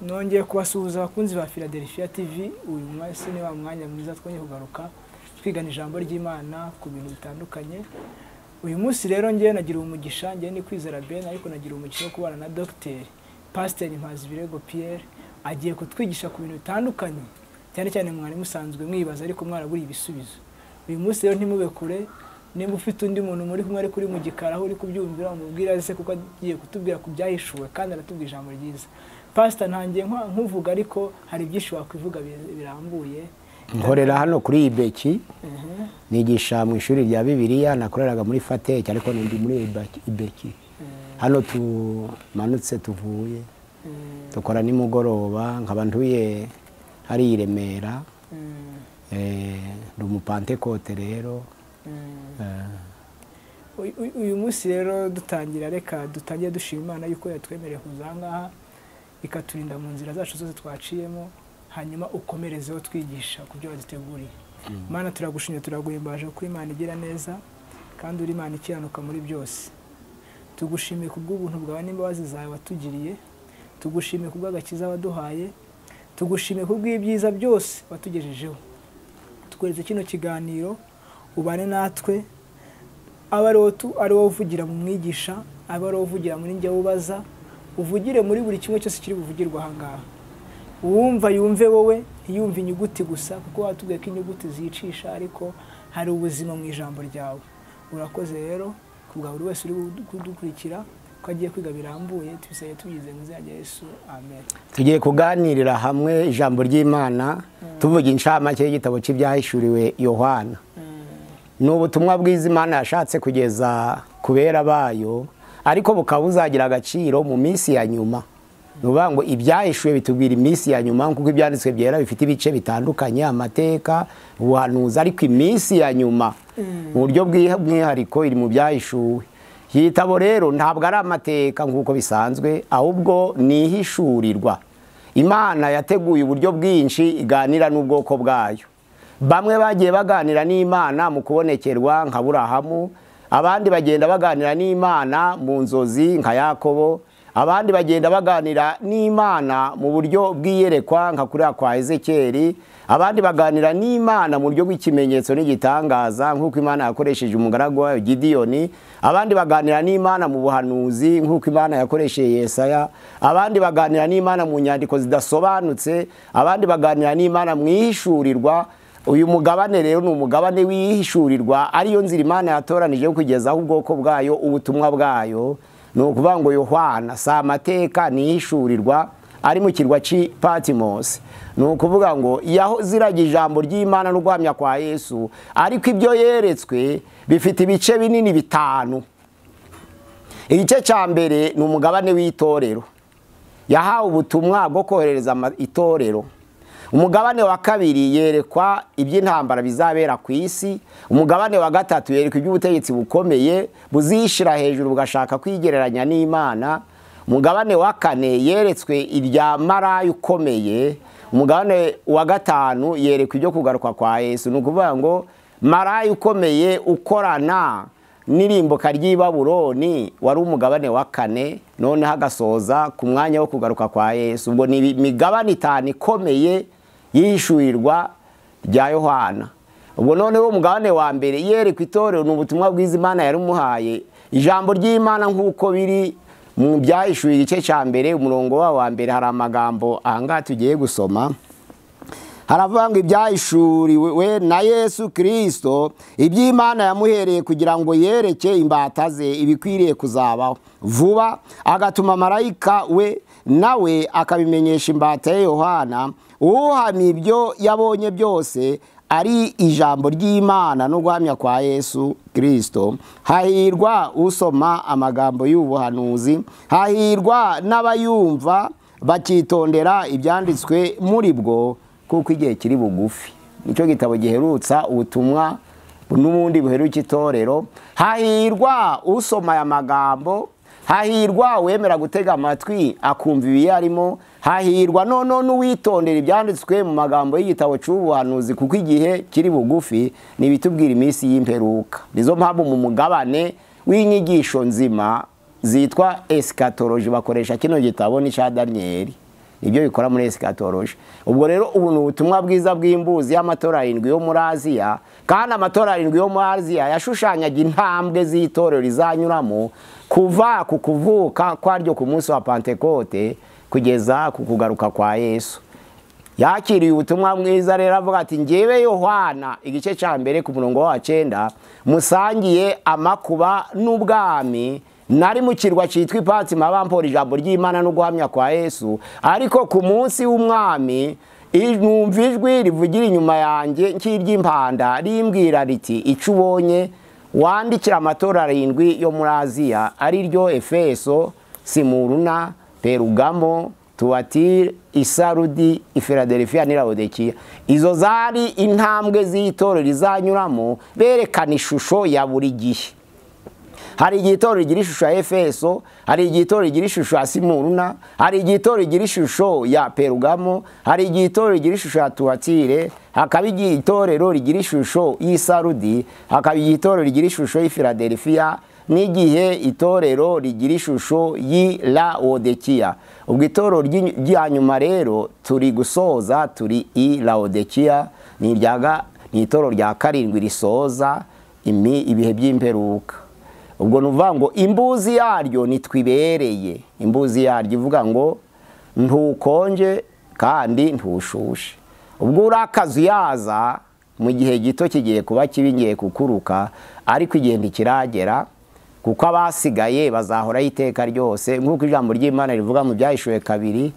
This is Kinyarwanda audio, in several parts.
nongeye kubasuhuza abakunzi ba Philadelphia TV. Uyu mwese ni wa mwanya mwiza twongeye kugaruka twigana ijambo ry'Imana ku bintu bitandukanye. Uyu munsi rero ngiye nagira umugisha, ngiye ni Kwizera Ben, ariko nagira umugisha wo kubana na Dr. Pastor Mpazibirego Pierre. Agiye kutwigisha ku bintu bitandukanye, cyane cyane mwari musanzwe mwibaza ariko mwaraburi ibisubizo. Uyu munsi rero ntimube kure, nimba ufite undi muntu muri kumwe ari kuri mu gikara aho uri kubyumvira, umubwira se kuko agiye kutubwira ku byahishuwe kandi aratubwira ijambo ryiza. Pastor, ntangiye nkuvuga ariko hari byinshi wakwivuga birambuye. Nkorera hano kuri Ibeki, nigisha mu ishuri rya Bibiliya, nakoreraga muri Fateke ariko ndi muri Ibeki. Hano tumanutse tuvuye, dukora nimugoroba, nkaba ntuye hari i Remera, ndi umupantekote rero. Uyu munsi rero dutangira, reka dutangiye dushima Imana yuko yatwemereye kuza aha ngaha ikaturinda mu nzira zacu zose twaciyemo, hanyuma ukomerezeho twigisha ku byo waduteguriye. Mana, turagushimye, turaguhimbaje kuko Imana igira neza kandi uri Imana ikiranuka muri byose. Tugushimiye kubw'ubuntu bwawe n'imbabazi zawe watugiriye, tugushimiye kubw'agakiza waduhaye, tugushimiye kubw'ibyiza byose watugejejeho. Tukoreze kino kiganiro, ubane natwe, aba ari wowe uvugira mu mwigisha, aba ari wowe uvugira muri njye ubaza, uvugire muri buri kimwe cyose kiri buvugirwa aha ngaha. Uwumva yumve wowe, ntiyumve inyuguti gusa, kuko watubwiye ko inyuguti zicisha, ariko hari ubuzima mu ijambo ryawe. Urakoze rero kubwa buri wese uri kudukurikira, ko agiye kwiga birambuye, tubisabye tubize mu izina rya Yesu, amen. Tugiye kuganirira hamwe ijambo ry'Imana, tuvuga incamake y'igitabo cy'ibyahishuriwe Yohana. Ni ubutumwa bwiza Imana yashatse kugeza kubera bayo, ariko bukaba buzagira agaciro mu minsi ya nyuma. Nuvuga ngo ibyahishuwe bitubwira iminsi ya nyuma, kuko ibyanditswe byera bifite ibice bitandukanye, amateka, ubuhanuzi, ariko iminsi ya nyuma mu buryo bw'umwihariko iri mu byahishuwe. Iki gitabo rero ntabwo ari amateka nk'uko bisanzwe, ahubwo ni ihishurirwa. Imana yateguye uburyo bwinshi iganira n'ubwoko bwayo. Bamwe bagiye baganira n'Imana mu kubonekerwa nka Aburahamu, abandi bagenda baganira n'Imana mu nzozi nka Yakobo, abandi bagenda baganira n'Imana mu buryo bw'iyerekwa nka kuriya kwa Ezekiyeli, abandi baganira n'Imana mu buryo bw'ikimenyetso n'igitangaza nk'uko Imana yakoresheje umugaragu wayo Gideyoni, abandi baganira n'Imana mu buhanuzi nk'uko Imana yakoresheje Yesaya, abandi baganira n'Imana mu nyandiko zidasobanutse, abandi baganira n'Imana mu ihishurirwa. Uyu mugabane rero ni umugabane w'ihishurirwa, ariyo nzira Imana yatoranije kugezaho ubwoko bwayo ubutumwa bwayo. Ni ukuvuga ngo Yohana si amateka, ni ihishurirwa, ari mu kirwa cy'i Patmos. Ni ukuvuga ngo yaziraga ijambo ry'Imana no guhamya kwa Yesu, ariko ibyo yeretswe bifite ibice binini bitanu. Igice cya mbere ni umugabane w'itorero, yahawe ubutumwa bwo kohereza itorero. Umugabane wa kabiri yerekwa iby'intambara bizabera ku isi. Umugabane wa gatatu yerekwa iby'ubutegetsi bukomeye buzishira hejuru bugashaka kwigereranya n'Imana. Umugabane wa kane yeretswe irya maraya ukomeye. Umugabane wa gatanu yerekwa ibyo kugaruka kwa Yesu. Ni ukuvuga ngo maraya ukomeye ukorana n'irimbuka ry'i Babuloni wari umugabane wa kane, none hagasoza ku mwanya wo kugaruka kwa Yesu. Ubwo ni imigabane itanu ikomeye yihishurirwa rya Yohana. Ubwo noneho umugabane wa mbere yerekwa itorero, ni ubutumwa bwiza Imana yarumuhaye. Ijambo ry'Imana nk'uko biri mu byahishuye igice cya mbere, umurongo wa mbere, hari amagambo ahangaha tugiye gusoma. Haravuga ngo ibyahishuriwe na Yesu Kristo, iby'Imana yamuhereye kugira ngo yereke imbata ze ibikwiriye kuzabaho vuba, agatuma marayika we nawe akabimenyesha imbata ye Yohana, uhamya ibyo yabonye byose ari ijambo ry'Imana no guhamya kwa Yesu Kristo. Hahirwa usoma amagambo y'ubuhanuzi, hahirwa n'abayumva bakitondera ibyanditswe muri bwo, kuko igihe kiri bugufi. Nicyo gitabo giherutsa ubutumwa n'ubundi buheruka itorero. Hahirwa usoma aya magambo, hahirwa wemera gutega amatwi akumva ibiyarimo, hahirwa none n'uwitondera ibyanditswe mu magambo y'igitabo cy'ubuhanuzi, kuko igihe kiri bugufi. Ni bitubwira iminsi y'imperuka. Nizo mpamvu mu mugabane w'inyigisho nzima zitwa eschatology bakoresha kino gitabo n'icya Daniel. nibyo bikora muri esikatoloji. Ubwo rero ubu ni ubutumwa bwiza bw'imbuzi y'amatora 7 yo muri Aziya, kandi amatora 7 yo muri Aziya yashushanyaga intambwe z'itorero rizanyuramo kuva ku kuvuka kwaryo ku munsi wa Pentekote kugeza ku kugaruka kwa Yesu. Yakiriye ubutumwa mwiza rero avuga ati njyewe Yohana igice cya mbere ku murongo wa 9 musangiye amakuba n'ubwami, nari mu kirwa cyitwa Ipatima bampora ijambo ry'Imana no guhamya kwa Yesu, ariko ku munsi w'umwami numva ijwi rivugira inyuma yanjye nk'iry'impanda rimbwira riti icyo ubonye wandikira amatora 7 yo muri Aziya, ari ryo Efeso, Simuruna, Perugamo, Tuatire, Isarudi, Filadelfiya ni Laodikiya. Izo zari intambwe z'itorero rizanyuramo berekana ishusho ya buri gihe. Hari igitorero rigira ishusho ya Efeso, hari igitorero rigira ishusho ya Simuruna, hari igitorero rigira ishusho ya Perugamo, hari igitorero rigira ishusho ya Tuatire, hakaba igitorero rigira ishusho y'Isarudi, hakaba igitorero rigira ishusho y'Filadelfiya, n'igihe itorero rigira ishusho y'Laodikiya. Ubwo itorero ryanyuma rero turi gusoza, turi i Laodikiya, ni itorero rya 7 risoza ibihe by'imperuka. Ubwo nuvuga ngo imbuzi yaryo nitwibereye, imbuzi yaryo ivuga ngo ntukonje kandi ntushushe. Ubwo urakazu yaza mu gihe gito kigiye kuba kibingiye kukuruka, ariko igenda kiragera, kuko abasigaye bazahora iteka ryose. Nk'uko ijambo ry'Imana rivuga mu Byahishuwe 2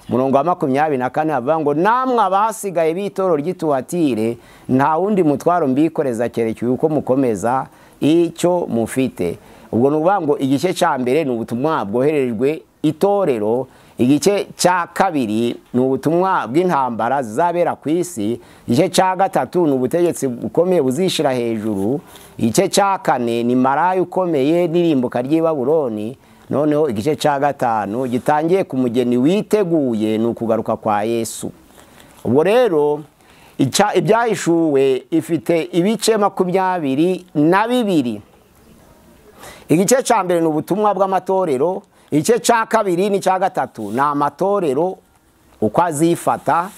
murongo wa 24 avuga ngo namwe abasigaye b'itoro ry'Ituatire nta wundi mutwaro mbikoreza kereka uko mukomeza icyo mufite. Ubwo nuvuga ngo igice cya mbere ni ubutumwa bwoherejwe itorero, igice cya kabiri ni ubutumwa bw'intambara zizabera ku isi, igice cya gatatu ni ubutegetsi bukomeye buzishira hejuru, igice cya kane ni maraya ukomeye n'irimbuka ry'i Babuloni, noneho igice cya gatanu gitangiye ku mugeni witeguye ni ukugaruka kwa Yesu. Ubwo rero Ibyahishuwe ifite ibice 22. Igice cya mbere ni ubutumwa bw'amatorero, igice cya kabiri n'icya gatatu ni amatorero uko azifata,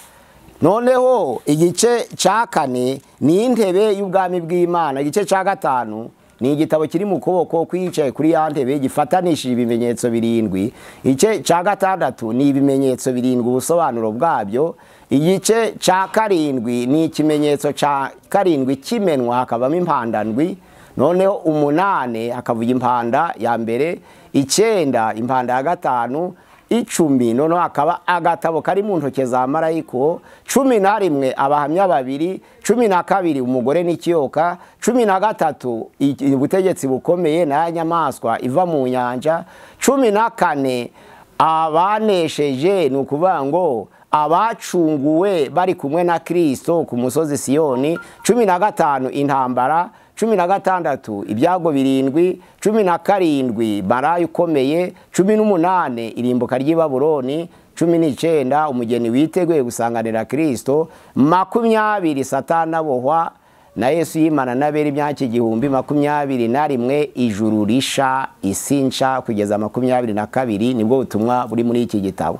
noneho igice cya kane ni intebe y'ubwami bw'Imana, igice cya gatanu ni igitabo kiri mu kuboko kwicaye kuri ya ntebe gifatanishije ibimenyetso 7, igice cya gatandatu ni ibimenyetso 7 ubusobanuro bwabyo, igice cya 7 ni ikimenyetso cya 7 kimenwa hakabamo impanda ndwi, noneho 8 hakavuga impanda ya mbere, 9 impanda ya gatanu, 10 noneho hakaba agatabo kari mu ntoke za marayiko, 11 abahamya 2, 12 umugore n'ikiyoka, 13 ubutegetsi bukomeye na nyamaswa iva mu nyanja, 14 abanesheje ni ukuvuga ngo abacunguwe bari kumwe na Kristo ku musozi Siyoni, 15 intambara, 16 ibyago 7, 17 maraya ukomeye, 18 irimbuka ry'i Babuloni, 19 umugeni witeguye gusanganira Kristo, 20 Satani abohwa na Yesu yimana n'abera imyaka 1021 ijuru risha isi nsha kugeza 22 nibwo butumwa buri muri iki gitabo.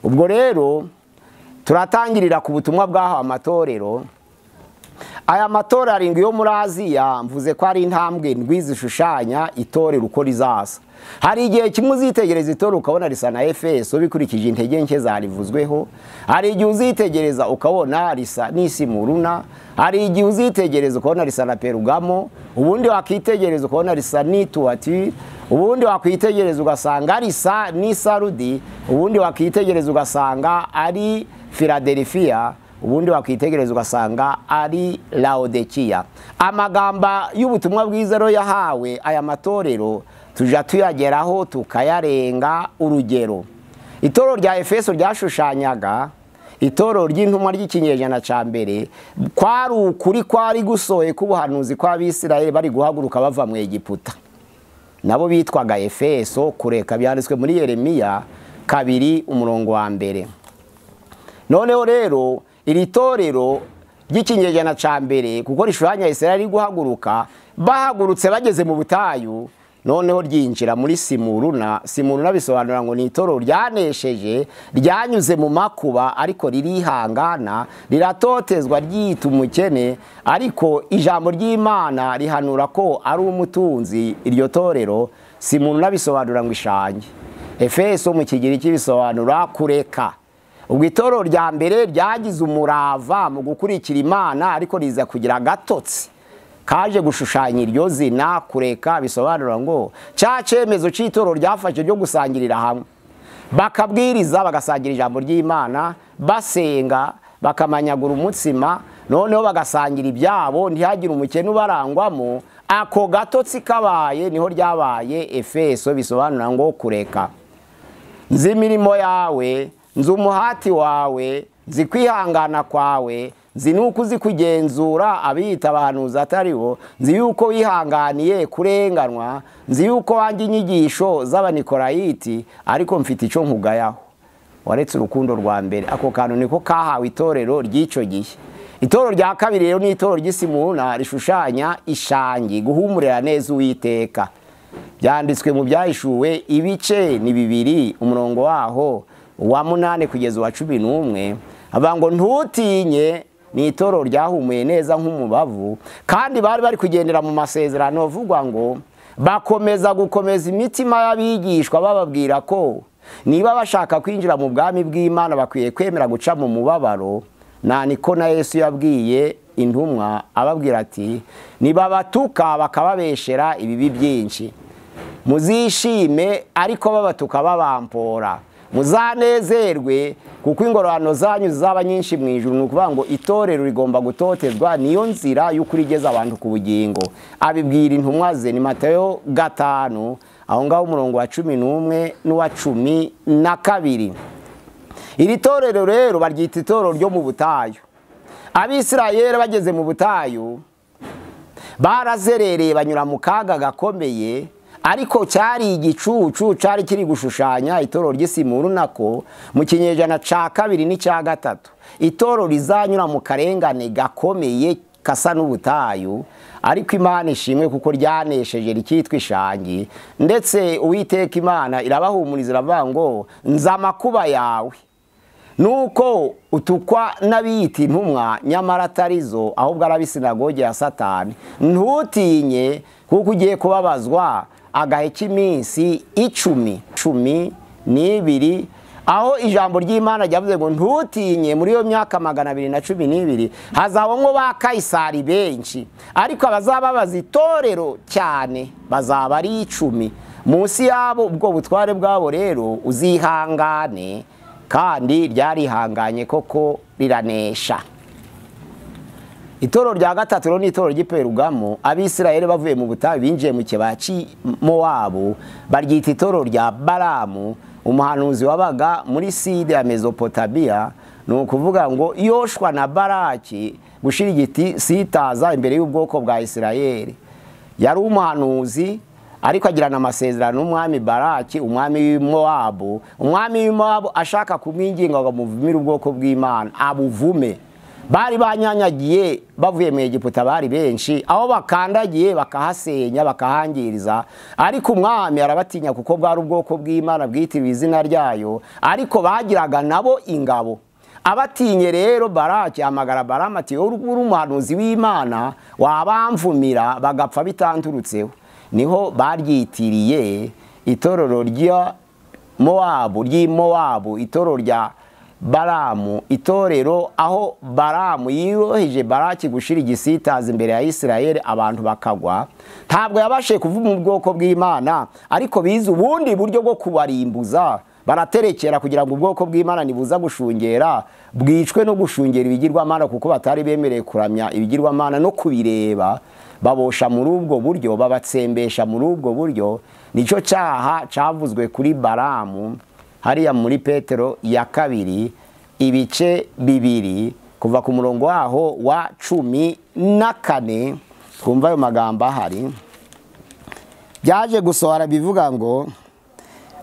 Ubwo rero turatangirira ku butumwa bw'aho amatorero. Aya matora 7 yo muri Aziya mvuze ko ari intambwe ndwi zishushanya itorero uko rizaza. Hari igihe kimwe uzitegereza itorero ukabona risa na Efeso bikurikije intege nke zarivuzweho, hari igihe uzitegereza ukabona risa n'Isimuruna, hari igihe uzitegereza ukabona risa na Perugamo, ubundi wakitegereza ukabona risa n'Ituatire, ubundi wakwitegereza ugasanga risa n'Isarudi, ubundi wakwitegereza ugasanga ari Filadelfiya, ubundi wakwitegereza ugasanga ari Laodikiya. Amagamba y'ubutumwa bwiza ro yahawe aya matorero tuja tuyageraho tukayarenga. Urugero, itorero rya Efeso ryashushanyaga itorero ry'intumwa ry'ikinyejana ca mbere, kwari ukuri kwari gusohoye k'ubuhanuzi kw'Abisirayeli bari guhaguruka bava mu Egiputa, nabo bitwaga Efeso, kureka byanditswe muri Yeremiya 2 umurongo wa 1. Noneho rero iri torero ry'ikinyejana ca mbere kuko rishushanya Isirayeli guhaguruka, bahagurutse bageze mu butayu, noneho ryinjira muri Simuruna. Simuruna bisobanura ngo ni itorero ryanesheje, ryanyuze mu makuba ariko ririhangana, riratotezwa ryita umukene, ariko ijambo ry'Imana rihanura ko ari umutunzi. Iryo torero Simuruna bisobanura ngo ishangi. Efeso mu Kigiriki bisobanura kureka. Ubwo itorero rya mbere ryagize umurava mu gukurikira Imana, ariko riza kugira agatotsi kaje gushushanya iryo zina kureka. Bisobanura ngo cya cyemezo cy'itorero ryafashe ryo gusangirira hamwe, bakabwiriza, bagasangira ijambo ry'Imana, basenga, bakamanyagura umutsima, noneho bagasangira ibyabo, ntihagire umukene ubarangwamo. Ako gatotsi kabaye niho ryabaye Efeso. Bisobanura ngo kureka. Nzi imirimo yawe, nzi umuhati wawe, nzi kwihangana kwawe, nzi nuko uzi kugenzura abiyita abahanuzi atari bo, nzi yuko wihanganiye kurenganwa, nzi yuko wanjye inyigisho z'Abanikorayiti, ariko mfite icyo nkugayaho, waretse urukundo rwa mbere. Ako kantu niko kahawe itorero ry'icyo gihe. Itorero rya kabiri rero ni itorero ry'Isimuruna, rishushanya ishangi, guhumurira neza Uwiteka. Byanditswe mu Byahishuwe ibice ni 2, umurongo waho wa 8 kugeza wa 11, avuga ngo ntutinye, ni itorero ryahumuye neza nk'umubavu, kandi bari kugendera mu masezerano. Vugwa ngo bakomeza gukomeza imitima y'abigishwa, bababwira ko niba bashaka kwinjira mu bwami bw'Imana bakwiye kwemera guca mu mubabaro. Niko na Yesu yabwiye intumwa, ababwira ati nibabatuka bakababeshera ibibi byinshi, muzishime, ariko babatuka babampora, muzanezerwe, kuko ingororano zanyu zizaba nyinshi mu ijuru. Ni ukuvuga ngo itorero rigomba gutotezwa, niyo nzira y'ukuri igeza abantu ku bugingo. Abibwira intumwa ze, ni Matayo 5 aho ngaho umurongo wa 11 n'uwa 12. Iri torero rero baryita itorero ryo mu butayu. Abisirayeli bageze mu butayu barazerereye, banyura mu kaga gakomeye, ariko cyari igicucu cyari kiri gushushanya itorero ry'Isimuruna ko mu kinyejana ca 2 n'icya 3 itorero rizanyura mu karengane gakomeye kasa n'ubutayu, ariko Imana ishimwe kuko ryanesheje rikitwa ishangi. Ndetse Uwiteka Imana irabahumuriza, iravuga ngo nza amakuba yawe, nuko utukwa n'abiyita intumwa nyamara atarizo, ahubwo ari ab'isinagogi ya Satani. Ntutinye, kuko ugiye kubabazwa agahe k'iminsi 12, aho ijambo ry'Imana ryavuze ngo ntutinye. Muri iyo myaka 212 hazabamwo ba Kayisari benshi, ariko abazababaza itorero cyane bazaba ari 10. Munsi yabo ubwo butware bwabo rero uzihangane, kandi ryarihanganye koko riranesha. Itorero rya gatatu ni itorero ry'Iperugamo. Abisirayeli bavuye mu butayu binjiye mu kibaya cy'Imowabu, baryita itorero rya Balamu, umuhanuzi wabaga muri Side ya Mesopotamiya. Ni ukuvuga ngo Yoshwa na Baraki gushira igiti sitaza imbere y'ubwoko bwa Isirayeli. Yari umuhanuzi, ariko agirana amasezerano n'umwami Baraki, umwami w'Imowabu. Umwami w'Imowabu ashaka kumwinginga ngo muvumire ubwoko bw'Imana, abuvume. Bari banyanyagiye bavuye mu Egiputa, bari benshi, aho bakandagiye bakahasenya bakahangiriza, ariko umwami arabatinya kuko bwari ubwoko bw'Imana bwitiriwe izina ryayo, ariko bagiraga nabo ingabo. Abatinye rero Baraki amagara Balamu ati uri umuhanuzi w'Imana wabamvumira bagapfa bitanturutseho. Niho baryitiriye itorero rya Mowabu, itorero rya Balamu, itorero aho Balamu yiyoheje Baraki gushira igisitaza imbere ya Isirayeli, abantu bakagwa. Ntabwo yabashe kuvuga mu bwoko bw'Imana, ariko bize ubundi buryo bwo kubarimbuza, baraterekera kugira ngo ubwoko bw'Imana nibuza gushungera bwicwe no gushungera ibigirwamana, kuko batari bemereye kuramya ibigirwamana no kubireba. Babosha muri ubwo buryo, babatsembesha muri ubwo buryo. Nicyo cyaha cyavuzwe kuri Balamu hariya muri Petero ya 2 ibice 2 kuva ku murongo waho wa 14. Twumva ayo magambo ahari. Byaje gusohora bivuga ngo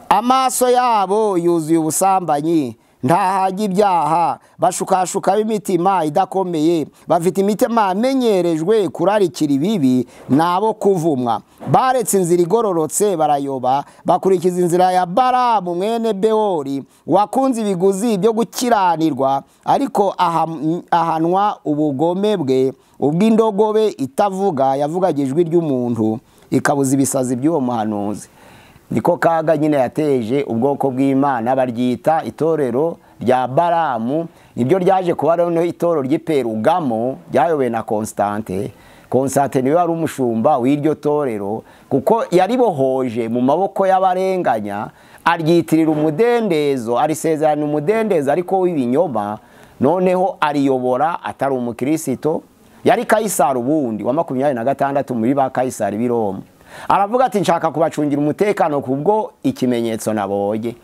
amaso yabo yuzuye ubusambanyi, ntahajya ibyaha, bashukashuka b'imitima idakomeye, bafite imitima amenyerejwe kurarikira ibibi, nabo kuvumwa. Baretse inzira igororotse barayoba, bakurikiza inzira ya Balamu mwene Bewori, wakunze ibiguzi byo gukiranirwa, ariko ahanwa ubugome bwe. Ubw'indogobe itavuga yavugaga ijwi ry'umuntu, ikabuza ibisazi by'uwo muhanuzi. Niko kaga nyine yateje ubwoko bw'Imana, baryita itorero rya Balamu. Nibyo ryaje kuba noneho itorero ry'Iperugamo ryayobowe na Constante. Constante niwe wari umushumba w'iryo torero, kuko yaribohoje mu maboko y'abarenganya, aryitirira umudendezo, arisezerana umudendezo ariko w'ibinyoma, noneho ariyobora atari umukristo. Yari Kayisari ubundi wa 26 muri ba Kayisari b'i Roma. Aravuga ati nshaka kubacungira umutekano kubwo ikimenyetso nabonye.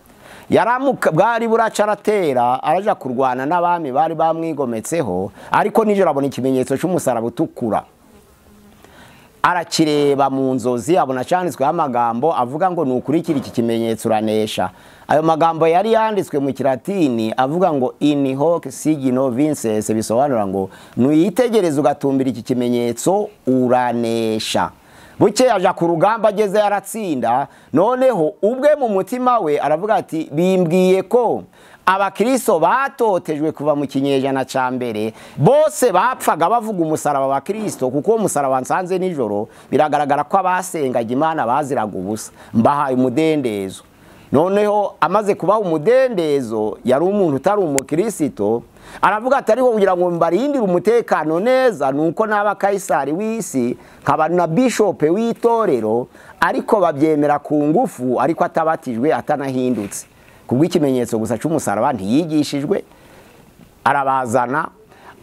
Bwari buracaratera araja kurwana n'abami bari bamwigometseho, ariko nijoro abona ikimenyetso cy'umusaraba utukura. Arakireba mu nzozi, abona cyanditsweho amagambo avuga ngo nukurikira iki kimenyetso uranesha. Ayo magambo yari yanditswe mu Kilatini avuga ngo in hoc signo vinces, bisobanura ngo nuyitegereza ugatumbira iki kimenyetso uranesha. Buke yaja ku rugamba ageze yaratsinda, noneho ubwe mu mutima we aravuga ati bimbwiye ko abakristo batotejwe kuva mu kinyejana ca mbere bose bapfaga bavuga umusaraba wa Kristo, kuko umusaraba nsanze nijoro biragaragara ko abasengaga Imana baziraga ubusa. Mbahaye umudendezo. Noneho amaze kubaha umudendezo, yari umuntu utari umukristo, aravuga ati ariko kugira ngo mbarindire umutekano neza, nuko n'aba Kayisari w'isi nkaba na bishop w'itorero, ariko babyemera ku ngufu, ariko atabatijwe atanahindutse. Kubwo ikimenyetso gusa cy'umusaraba ntiyigishijwe. Arabazana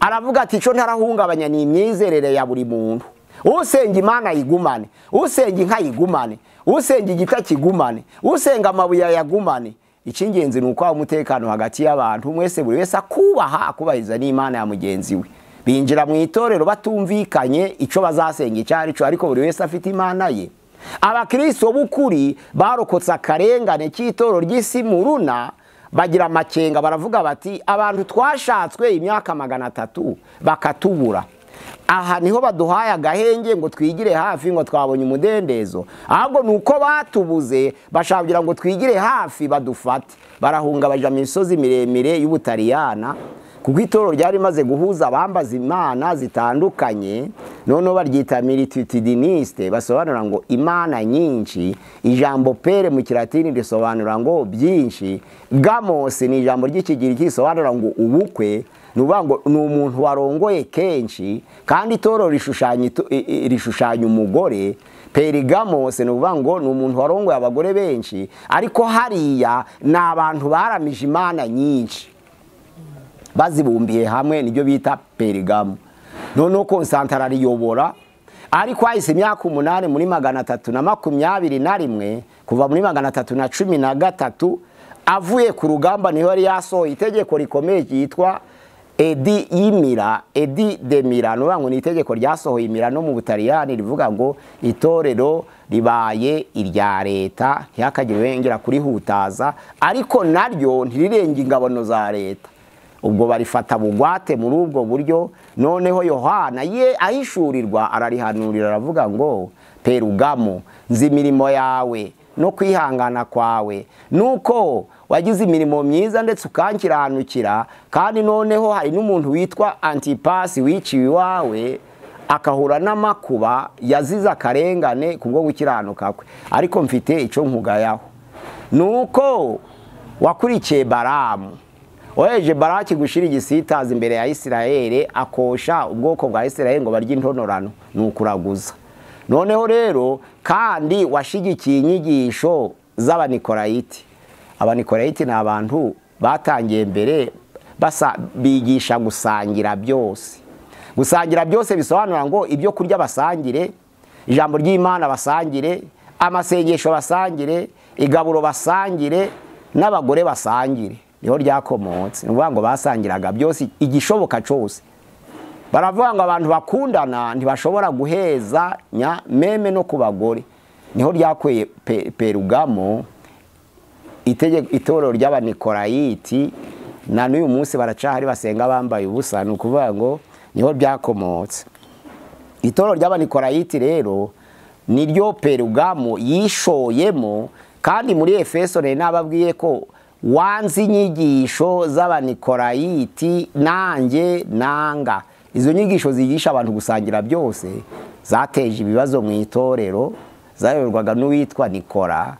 aravuga ati cyo ntarahungabanya ni imyizerere ya buri muntu. Usenga Imana yigumane, usenga inka yigumane, usenga igita kigumane, usenga amabuye yagumane. Icy'ingenzi nuko umutekano hagati y'abantu mwese, buri wese akubahiriza n'Imana ya mugenzi we. Binjira mu itorero batumvikanye ico bazasenga icyari cyo, ariko buri wese afite Imana ye. Abakristo b'ukuri barokotse akarengane cy'itoro ry'Isimuruna, bagira amakenga, baravuga bati abantu twashatswe imyaka 300 bakatubura. Aha niho baduhaye agahenge ngo twigire hafi, ngo twabonye umudendezo. Ahubwo nuko batubuze, bashagira ngo twigire hafi badufate. Barahunga baja mu misozi miremire y'Ubutaliyana, kuko itoro ryari maze guhuza abambaza Imana zitandukanye. Noneho baryita multitudiniste, basobanura ngo imana nyinshi. Ijambo pere mu Kilatini risobanura ngo byinshi. Gamos ni ijambo ry'Ikigiriki risobanura ngo ubukwe, nuvuga ngo ni umuntu warongoye kenshi, kandi itoro rishushanya umugore. Perigamos nuvuga ngo ni umuntu warongoye abagore benshi, ariko hariya ni abantu baramije imana nyinshi bazibumbiye hamwe, nibyo bita Perigamo. Noneho Constante ariyobora, ariko hahise imyaka 8 muri 321, kuva muri 313 avuye ku rugamba niho yari yasohoye itegeko rikomeye ryitwa Edi de Milano. Ngo ni itegeko ryasohoye Milano mu Butaliyani, rivuga ngo itorero ribaye irya leta, ntihakagire wengera kurihutaza, ariko naryo ntirirenge ingabano za leta. Ubwo barifata bugwate muri ubwo buryo. Noneho Yohana ye ahishurirwa ararihanurira, aravuga ngo Perugamo, nzi imirimo yawe no kwihangana kwawe, nuko wagize imirimo myiza ndetse ukankiranukira, kandi noneho hari n'umuntu witwa Antipasi wiciwe iwawe, akahura n'amakuba, yazize akarengane kubwo gukiranuka kwe, ariko mfite ico nkugayaho. Nuko wakurikiye Balamu, oheje Baraki gushira igisitaza imbere ya Isirayeli, akosha ubwoko bwa Isirayeli ngo barye intonorano, nukuraguza. Noneho rero kandi washigikiye inyigisho z'Abanikorayiti. Abanikorayiti ni abantu batangiye mbere bigisha gusangira byose. Gusangira byose bisobanura ngo ibyo kurya basangire, ijambo ry'Imana basangire, amasengesho basangire, igaburo basangire, n'abagore basangire. Niho ryakomotse. Nuvuga ngo basangiraga byose, igishoboka cyose. Baravuga ngo abantu bakundana ntibashobora guheza meme no ku bagore. Niho ryakweye Perugamo, itorero ry'Abanikorayiti na n'uyu munsi baracahari basenga bambaye ubusa, ni ukuvuga ngo niho byakomotse. Itorero ry'Abanikorayiti rero niryo Perugamo yishoyemo, kandi muri Efeso rero nababwiye ko wanze inyigisho z'Abanikorayiti nanjye nanga. Izo nyigisho zigisha abantu gusangira byose zateje ibibazo mu itorero, zayoborwaga n'uwitwa Nikora.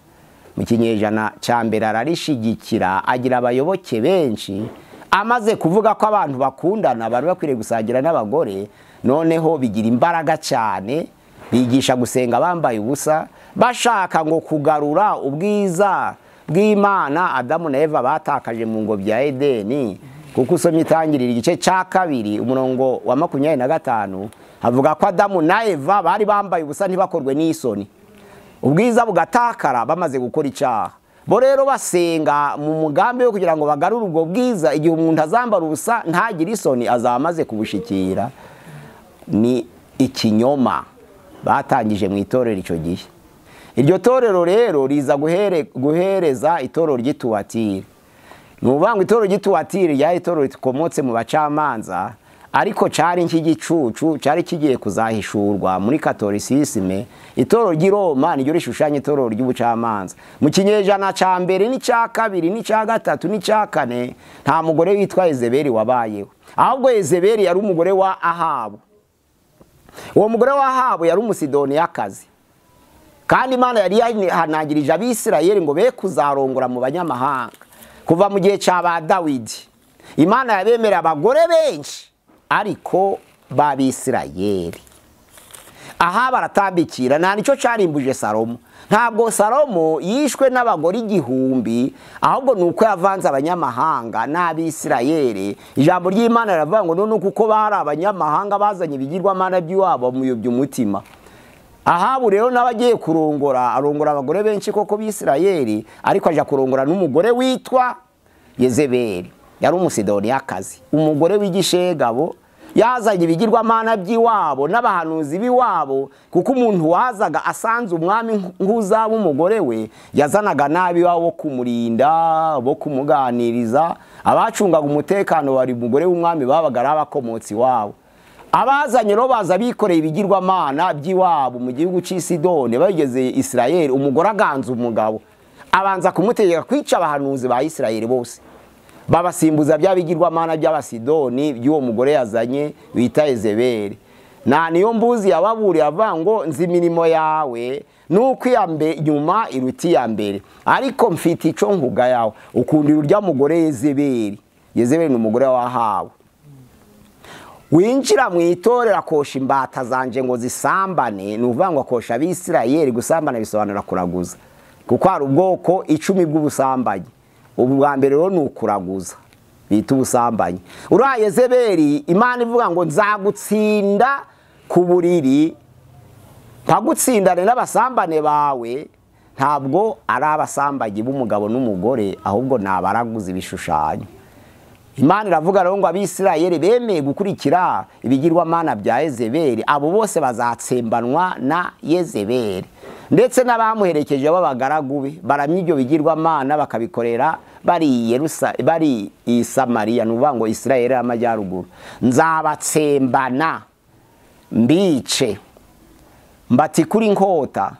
Mu kinyejana cya mbere ararishigikira, agira abayoboke benshi, amaze kuvuga ko abantu bakundana bari bakwiriye gusangira n'abagore, noneho bigira imbaraga cyane, bigisha gusenga bambaye ubusa, bashaka ngo kugarura ubwiza bw'Imana Adamu na Eva batakaje mu ngobyi ya Edeni. Kuko usomye Itangiriro igice cya 2 umurongo wa 25 havuga ko Adamu na Eva bari bambaye ubusa ntibakorwe n'isoni, ubwiza bugatakara bamaze gukora icyaha. Bo rero basenga mu mugambi wo kugira ngo bagarure ubwo bwiza, igihe umuntu azambara ubusa ntagire isoni azaba amaze kubushikira. Ni ikinyoma batangije mu itorero icyo gihe. Iryo torero rero riza guhereza itorero ry'Ituwatira. Nuvuga ngo itorero ry'Ituwatira ryari itorero rikomotse mu bacamanza, ariko cyari nk'igicucu, cyari kigiye kuzahishurwa muri Katolisisme. Itorero ry'i Roma niryo rishushanya itorero ry'ubucamanza. Mu kinyejana cya mbere n'icya 2 n'icya 3 n'icya 4 nta mugore witwa Yezebeli wabayeho, ahubwo Yezebeli yari umugore wa Ahabu. Uwo mugore wa Ahabu yari umusidoniyakazi, kandi Imana yari yahanangirije Abisirayeli ngo be kuzarongora mu banyamahanga. Kuva mu gihe cya ba Dawidi Imana yabemerera abagore benshi ariko b'Abisirayeli. Aha baratambikira, nta nicyo cyarimbuje Salomo. Ntabwo Salomo yishwe n'abagore 1000, ahubwo nuko yavanze abanyamahanga n'Abisirayeli. Ijambo ry'Imana riravuga ngo none kuko bari abanyamahanga bazanye ibigirwamana by'iwabo muyobya umutima. Ahabu rero n'abagiye kurongora, arongora abagore benshi koko b'Isirayeli, ariko aja kurongora n'umugore witwa Yezebeli. Yari umusidoniyakazi, umugore w'igishegabo, yazanye ibigirwamana by'iwabo n'abahanuzi b'iwabo. Kuko umuntu wazaga asanze umwami nk'uzaba umugore we, yazanaga nabi wabo kumurinda, bo kumuganiriza. Abacungaga umutekano wari umugore w'umwami babaga ari abakomotsi wabo. Abazanye ro baza bikoreye ibigirwamana by'iwabo mu gihugu cy'Isidoni. Bageze Isirayeli, umugore aganza umugabo, abanza kumutegeka kwica abahanuzi ba Isirayeli bose, babasimbuza bya bigirwamana by'Abasidoni by'uwo mugore yazanye bita Yezebeli. Na niyo mbuzi yababuriye avuga ngo nzi imirimo yawe nuko iyambe nyuma iruti ya mbere, ariko mfite ico nkuga yawe, ukundira urya mugore Yezebeli. Yezebeli ni umugore wa Ahabu. Winjira mu itorero akosha imbata zanje ngo zisambane, nuvuga ngo akosha Abisirayeli. Gusambana bisobanura kuraguza, kuko hari ubwoko 10 bw'ubusambanyi. Ubwa mbere rero ni ukuraguza, bita ubusambanyi. Uriya Yezebeli Imana ivuga ngo nzagutsinda ku buriri, ntagutsindane n'abasambane bawe. Ntabwo ari abasambanyi b'umugabo n'umugore, ahubwo ni abaraguza ibishushanyo. Imana iravuga rero ngo Abisirayeli bemeye gukurikira ibigirwamana bya Yezebeli, abo bose bazatsembanwa na Yezebeli. Ndetse n'abamuherekeje b'abagaragu be baramya ibyo bigirwamana bakabikorera bari i Samariya, nuvuga ngo Isirayeli y'amajyaruguru. Nzabatsembana mbice, mbatikura inkota,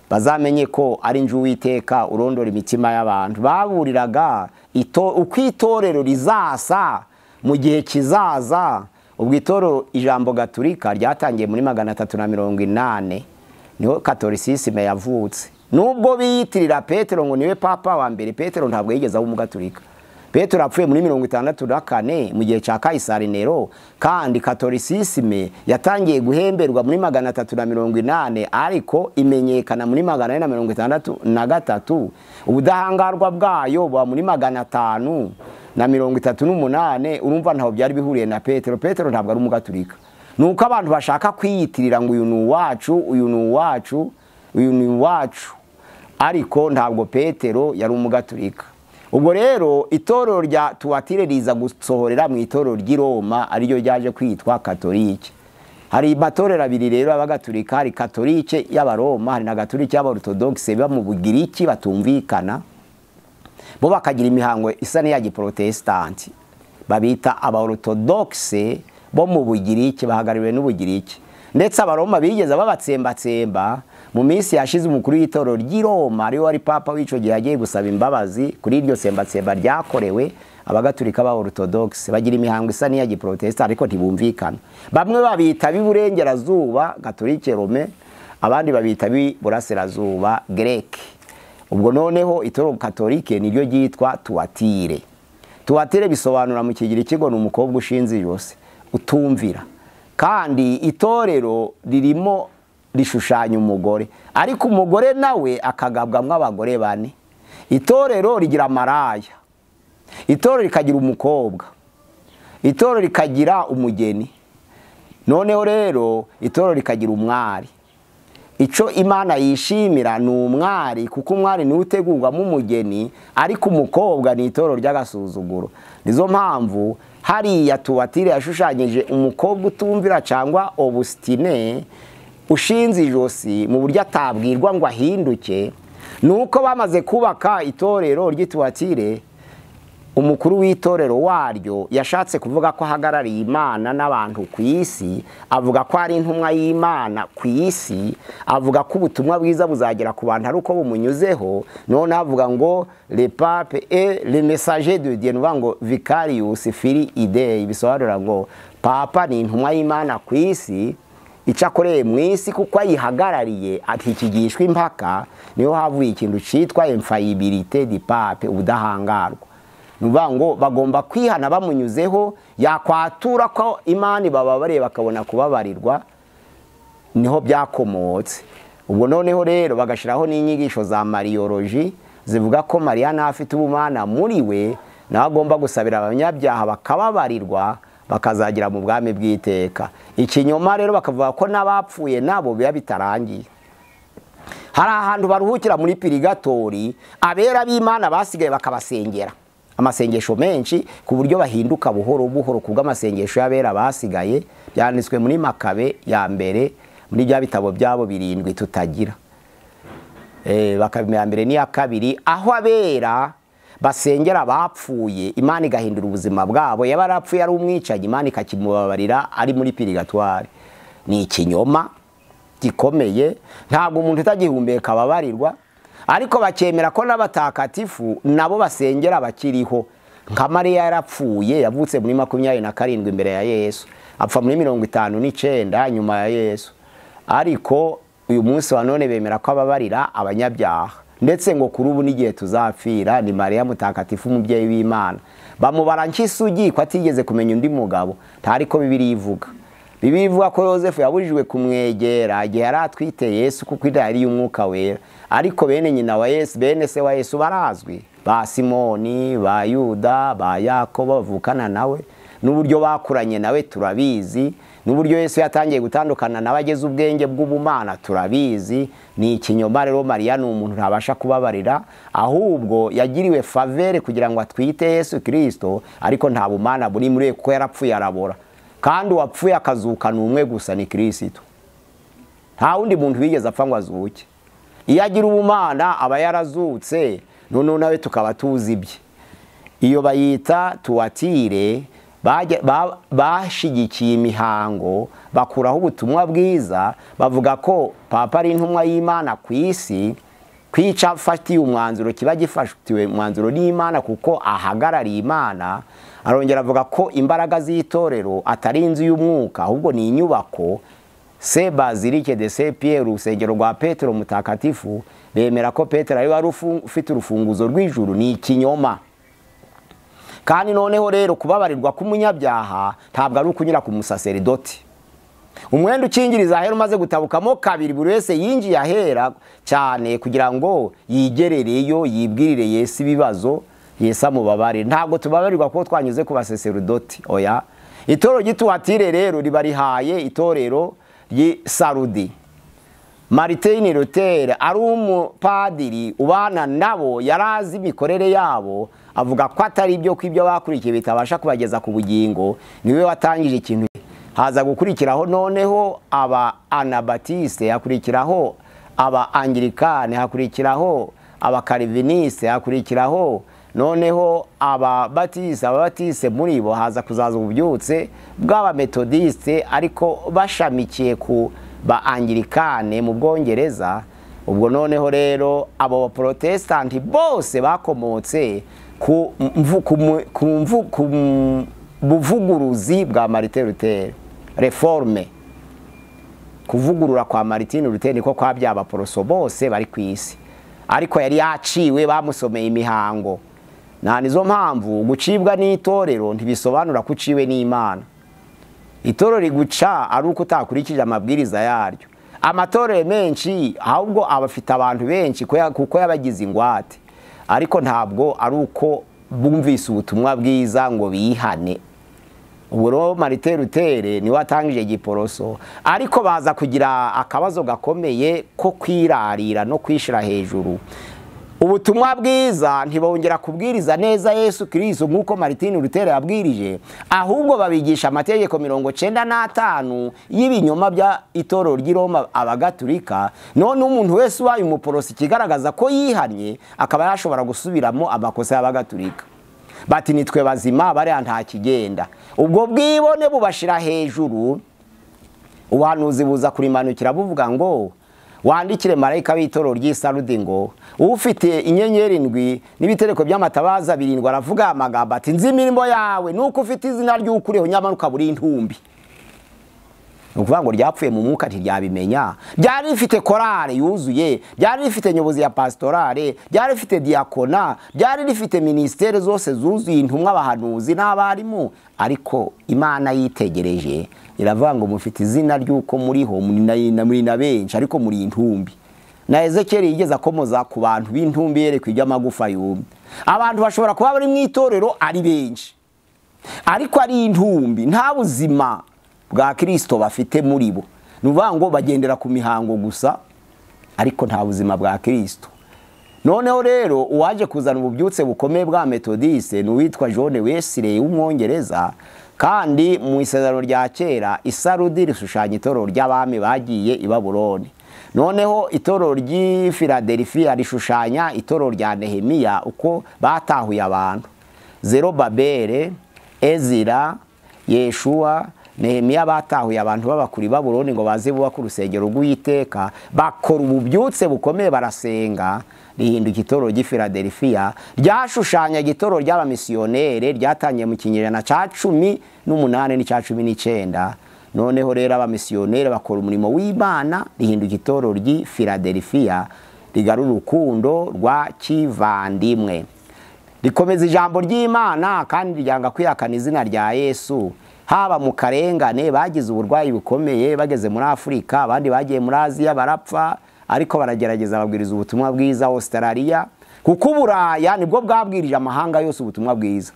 bazamenye ko ari nje Uwiteka urondora imitima y'abantu. Baburiraga uko itorero rizasa mu gihe kizaza. Ubwo itorero ijambo Gatolika ryatangiye muri 380, niho Katolisisme yavutse. Nubwo biyitirira Petero ngo niwe papa wa mbere, Petero ntabwo yigeze aba umugatolika. Petero apfuye muri 64 mu gihe cya Kaisari Nero, kandi Katolisisme yatangiye guhemberwa muri 380, ariko imenyekana muri 463. Ubudahangarwa bwayo buba muri 538. Urumva ntaho byari bihuriye na Petero. Petero ntabwo ari umugatolika. Nuko abantu bashaka kwiyitirira ngo uyu ni uwacu, uyu ni uwacu, uyu ni uwacu, ariko ntabwo Petero yari umugatolika. Ubwo rero itorero rya Tuwatire riza gusohorera mu itorero ry'i Roma, ariryo ryaje kwitwa Katolike. Hari amatorero abiri rero y'Abagatolika, hari Katolike y'Abaroma, hari na Gatolike y'Abarotodokise biba mu Bugiriki batumvikana. bo bakagira imihango isa n'iya giprotestanti babita abaorthodoxe bo mu Bugiriki, bahagarariwe n'Ubugiriki. Ndetse abaroma bigeze babatsembatsemba mu minsi yashize umukuru w'itorero ry'i Roma ari wari papa w'ico gihe agiye gusaba imbabazi kuri iryo tsembatsemba ryakorewe abagatulika ba orthodoxe. Bagira imihango isa n'iya giprotestanti ariko ntibumvikana. Bamwe babita b'iburengerazuba Gatolike Rome, abandi babita b'iburasirazuba Greke. Ubwo noneho itorero Katolike niryo ryitwa Tuatire. Tuatire bisobanura mu Kigiriki ngo ni umukobwa ushinze ijosi utumvira. Kandi itorero ririmo rishushanya umugore, ariko umugore nawe akagabwamwo abagore bane. Itorero rigira maraya, itorero rikagira umukobwa, itorero rikagira umugeni, noneho rero itorero rikagira umwari. Ico Imana yishimira ni umwari, kuko umwari niwe utegurwamo umugeni, ariko umukobwa ni itorero ry'agasuzuguro. Nizo mpamvu hariya Tuatire yashushanyije umukobwa utumvira cyangwa obustine ushinze ijosi mu buryo atabwirwa ngo ahinduke. Nuko bamaze kubaka itorero ry'Ituatire, umukuru w'itorero waryo yashatse kuvuga ko ahagarariye Imana n'abantu ku isi, avuga ko ari intumwa y'Imana ku isi, avuga ko ubutumwa bwiza buzagera ku bantu ari uko bumunyuzeho. None avuga ngo le pape et le messager de Dieu, nuvuga ngo vicarius filii Dei, bisobanura ngo papa ni intumwa y'Imana ku isi, icyo akoreye mu isi kuko ayihagarariye atikigishwa impaka. Niho havuye ikintu cyitwa infallibilité du pape, ubudahangarwa. Nuvuga ngo bagomba kwihana bamunyuzeho, yakwatura ko Imana bababariye bakabona kubabarirwa, niho byakomotse. Ubwo noneho rero bagashiraho n'inyigisho za Mariology zivuga ko Mariya afite ubumana muri we, nawe agomba gusabira abanyabyaha bakababarirwa bakazagira mu bwami bw'iteka. Ikinyoma rero bakavuga ko n'abapfuye nabo biba bitarangiye. Hari ahantu baruhukira muri purigatori, abera b'Imana basigaye bakabasengera amasengesho menshi ku buryo bahinduka buhoro buhoro kubw'amasengesho y'abera basigaye. Byanditswe muri Makabe ya mbere muri bya bitabo byabo 7 tutagira. Makabe ya mbere n'iya kabiri, aho abera basengera abapfuye Imana igahindura ubuzima bwabo. Yaba arapfuye ari umwicanyi, Imana ikakimubabarira ari muri purigatoire. Ni ikinyoma gikomeye, ntabwo umuntu utagihumeka ababarirwa. Ariko bakemera ko n'abatakatifu nabo basengera bakiriho. Nka Mariya yarapfuye, yavutse muri 27 imbere ya Yesu, apfa muri 59 nyuma ya Yesu. Ariko uyu munsi wa none bemera ko ababarira abanyabyaha, ndetse ngo kuri ubu n'igihe tuzapfira ni Mariya mutakatifu umubyeyi w'Imana. Bamubara nk'isugi ko atigeze kumenya undi mugabo. Ntariko Bibiliya ivuga. Bibiliya ivuga ko Yosefu yabujijwe kumwegera igihe yari atwite Yesu kuko yari y'Umwuka Wera. Ariko bene nyina wa Yesu, bene se wa Yesu barazwi, ba Simoni, ba Yuda, ba Yakobo bavukana nawe, n'uburyo bakuranye nawe turabizi, n'uburyo Yesu yatangiye gutandukana n'abageze ubwenge bw'ubumana turabizi. Ni ikinyoma rero. Mariya ni umuntu ntabasha kubabarira, ahubwo yagiriwe favere kugira ngo atwite Yesu Kristo, ariko nta bumana buri muri kuko yarapfuye arabora. Kandi uwapfuye akazuka ni umwe gusa, ni Kristo. Nta wundi muntu wigeze apfa ngo azuke. Iyo agira ubumana aba yarazutse, none nawe tukaba tuzi ibye. Iyo bayita Tuatire, bashigikiye imihango, bakuraho ubutumwa bwiza, bavuga ko papa ari intumwa y'Imana ku isi, kwica afatiye umwanzuro kiba gifatiwe umwanzuro n'Imana kuko ahagarariye Imana. Arongera avuga ko imbaraga z'itorero atari inzu y'umwuka, ahubwo ni inyubako. Se Basilique de Saint Pierre, urusengero rwa Petero mutakatifu, bemera ko Petero ari wari ufite urufunguzo rw'ijuru. Ni ikinyoma. Kandi noneho rero kubabarirwa k'umunyabyaha ntabwo ari ukunyura ku musaseridoti. Umwenda ukingiriza ahera umaze gutabukamo kabiri, buri wese yinjiye ahera cyane kugira ngo yigerereyo yibwirire Yesu ibibazo, Yesu amubabarire. Ntabwo tubabarirwa ko twanyuze ku basaseridoti, oya. Itorero ry'Ituatire rero ribarihaye itorero ry'Sarudi. Martin Luther ari umupadiri ubana nabo, yarazi imikorere yabo, avuga ko atari ibyo kw'ibyo bakurikiye bitabasha kubageza ku bugingo. Niwe watangije ikintu. Haza gukurikiraho noneho aba Anabatiste, hakurikiraho aba Anglikane, hakurikiraho aba Calviniste, hakurikiraho noneho ababatise muri bo haza kuzaza ububyutse bw'abametodiste ariko bashamikiye ku ba anglikane mu Bwongereza. Ubwo noneho rero abo baprotestanti bose bakomotse ku buvuguruzi bwa Martin Luther, reforme, kuvugurura kwa Martin Luther niko kwabya abaporoso bose bari ku isi, ariko yari yaciwe bamusomeye imihango. Na nizo mpamvu gucibwa n'itorero ntibisobanura ko uciwe n'Imana. Itorero riguca ari uko utakurikije amabwiriza yaryo. Amatorero menshi ahubwo abafite abantu benshi kuko yabagize ingwate, ariko ntabwo ari uko bumvise ubutumwa bwiza ngo bihane. Ubwo Martin Luther ni watangije giporoso, ariko baza kugira akabazo gakomeye ko kwirarira no kwishira hejuru. Ubutumwa bwiza ntibongera kubwiriza neza Yesu Kristo nk'uko Martin Luther yabwirije, ahubwo babigisha amategeko 95 y'ibinyoma bya itorero ry'i Roma abagatulika. None umuntu wese waye umuporosi kigaragaza ko yihanye akaba yashobora gusubiramo amakosa y'abagatulika. Bati nitwe bazima bari nta kigenda. Ubwo bwibone bubashira hejuru, ubuhanuzi buza kurimanukira buvuga ngo wandikire marayika w'itorero ry'i Sarudi ngo ufite inyenyeri 7 n'ibitereko by'amatabaza 7 aravuga amagambo ati nzi imirimo yawe nuko ufite izina ry'ukuriho nyamanuka buri intumbi. Ukuvuga ngo ryapfuye mu mwuka ntiryabimenya. Ryari rifite korale yuzuye, ryari rifite nyobozi ya pastorale, ryari rifite diakona, ryari rifite ministere zose zuzuye, intumwa, abahanuzi n'abarimu, ariko Imana yitegereje iravuga ngo mufite izina ry'uko muriho muri na benshi ariko muri intumbi. Na Ezekiel yigeze akomoza ku bantu b'intumbi yerekwa iby'amagufa yumye. Abantu bashobora kuba bari mu itorero ari benshi, ariko ari intumbi, nta buzima bwa Kristo bafite muri bo. Nuvuga ngo bagendera ku mihango gusa, ariko nta buzima bwa Kristo. Noneho rero uwaje kuzana ububyutse bukomeye bwa Methodiste ni uwitwa John Wesley w'Umwongereza, kandi mu isezerano rya kera Isarudi rishushanya itorero ry'abami bagiye i Babuloni. Noneho itorero ry'i Philadelphia rishushanya itorero rya Nehemiya uko batahuye abantu. Zerubabeli, Ezira, Yeshua, Nehemiya batahuye abantu babakuri Babuloni ngo baze bubaka urusengero rw'Uwiteka, bakora ububyutse bukomeye barasenga, rihinduka itorero ry'i Philadelphia ryashushanya itorero ry'abamisiyonere ryatangiye mu kinyejana ca 18 n'icya 19. Noneho rero abamisiyonere bakora umurimo w'Imana, rihinduka itorero ry'i Philadelphia rigarura urukundo rwa kivandimwe, rikomeza ijambo ry'Imana kandi ryanga kwihakana izina rya Yesu. Haba mu karengane bagize uburwayi bukomeye bageze muri Afrika, abandi bagiye muri Aziya barapfa, ariko baragerageza babwiriza ubutumwa bwiza Australia, kuko Uburaya nibwo bwabwirije amahanga yose ubutumwa bwiza.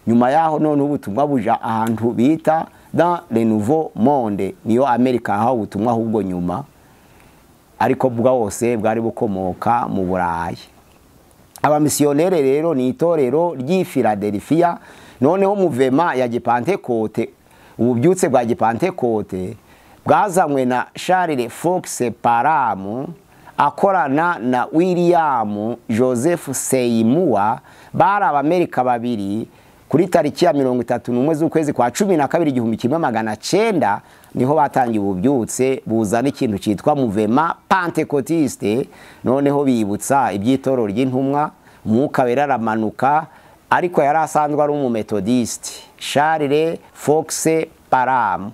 Nyuma yaho none ubutumwa buja ahantu bita dans le nouveau monde, niyo Amerika aho ubutumwa ahubwo nyuma, ariko bwose bwari bukomoka mu Burayi. Abamisiyonere rero ni itorero ry'i Philadelphia. Noneho muvema ya Gipantekote, ububyutse bwa Gipantekote bwazanywe na Charles Fox Parham akorana na William Joseph Seymour, bari Abamerika babiri. Kuri tariki ya 31 z'ukwezi kwa 12 1900 niho batangiye ububyutse buzana ikintu cyitwa muvema Pentecotiste. Noneho bibutsa iby'itorero ry'intumwa, Umwuka Wera aramanuka, ariko yari asanzwe ari umumetodiste. Charles Fox Parham